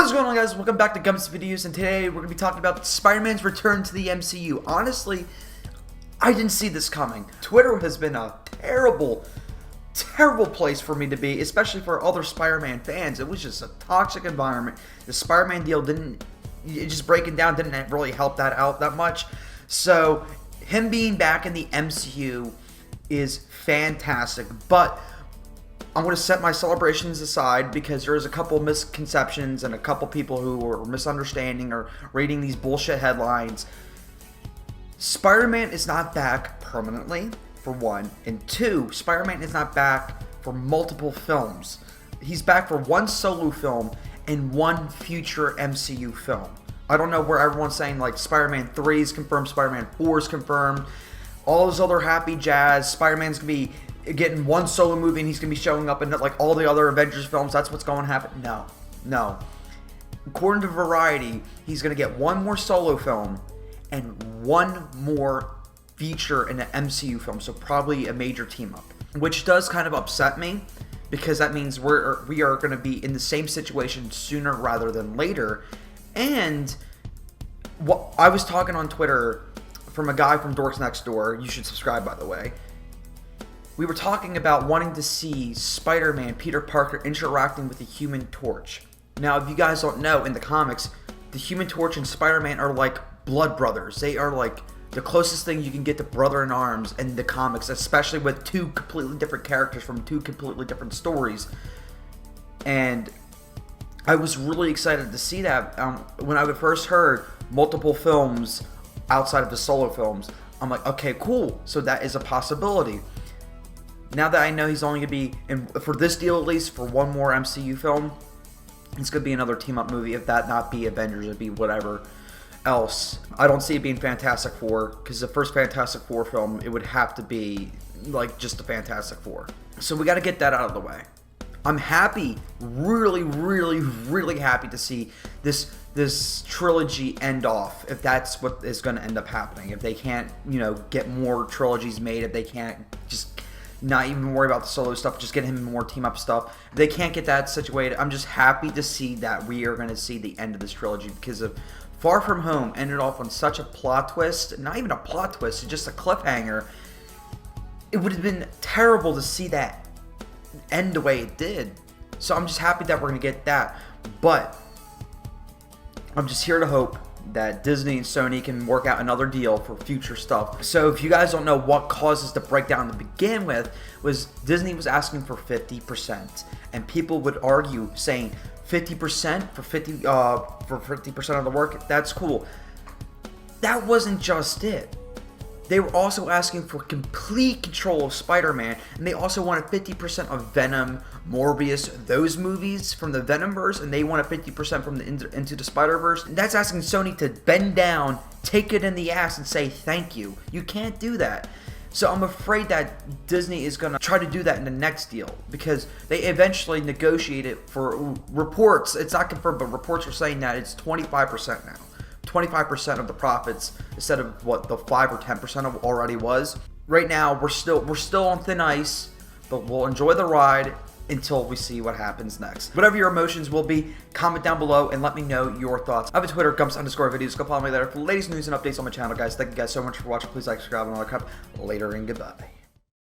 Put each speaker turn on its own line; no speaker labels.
What is going on, guys? Welcome back to Gumps Videos, and today we're going to be talking about Spider-Man's return to the MCU. Honestly, I didn't see this coming. Twitter has been a terrible place for me to be, especially for other Spider-Man fans. It was just a toxic environment. The Spider-Man deal just breaking down didn't really help that out that much. So, him being back in the MCU is fantastic, but I'm going to set my celebrations aside because there's a couple misconceptions and a couple people who are misunderstanding or reading these bullshit headlines. Spider-Man is not back permanently, for one, and two, Spider-Man is not back for multiple films. He's back for one solo film and one future MCU film. I don't know where everyone's saying like Spider-Man 3 is confirmed, Spider-Man 4 is confirmed, all this other happy jazz, Spider-Man's going to be getting one solo movie and he's going to be showing up in like all the other Avengers films. That's what's going to happen. No. According to Variety, he's going to get one more solo film and one more feature in an MCU film. So probably a major team up, which does kind of upset me because that means we are going to be in the same situation sooner rather than later. And what I was talking on Twitter from a guy from Dorks Next Door. You should subscribe, by the way. We were talking about wanting to see Spider-Man, Peter Parker, interacting with the Human Torch. Now, if you guys don't know, in the comics, the Human Torch and Spider-Man are like blood brothers. They are like the closest thing you can get to brother-in-arms in the comics, especially with two completely different characters from two completely different stories. And I was really excited to see that. When I first heard multiple films outside of the solo films, I'm like, okay, cool. So that is a possibility. Now that I know he's only going to be, for this deal at least, for one more MCU film, it's going to be another team-up movie. If that not be Avengers, it'd be whatever else. I don't see it being Fantastic Four, because the first Fantastic Four film, it would have to be like just the Fantastic Four. So we got to get that out of the way. I'm happy, really happy to see this trilogy end off, if that's what is going to end up happening. If they can't, get more trilogies made, if they can't just not even worry about the solo stuff, just get him more team up stuff. If they can't get that situated, I'm just happy to see that we are going to see the end of this trilogy, because of Far From Home ended off on such a plot twist, not even a plot twist, just a cliffhanger. It would have been terrible to see that end the way it did. So I'm just happy that we're going to get that, but I'm just here to hope that Disney and Sony can work out another deal for future stuff. So if you guys don't know what causes the breakdown to begin with, was Disney was asking for 50%, and people would argue saying 50% for 50% of the work, that's cool. That wasn't just it. They were also asking for complete control of Spider-Man, and they also wanted 50% of Venom, Morbius, those movies from the Venomverse, and they wanted 50% from the Into the Spider-Verse. And that's asking Sony to bend down, take it in the ass, and say thank you. You can't do that. So I'm afraid that Disney is going to try to do that in the next deal, because they eventually negotiated for reports. It's not confirmed, but reports are saying that it's 25% now. 25% of the profits instead of what the 5 or 10% of already was. Right now, we're still on thin ice, but we'll enjoy the ride until we see what happens next. Whatever your emotions will be, comment down below and let me know your thoughts. I have a Twitter, Gumps_videos. Go follow me there for the latest news and updates on my channel, guys. Thank you guys so much for watching. Please like, subscribe, and all that crap. Later and goodbye.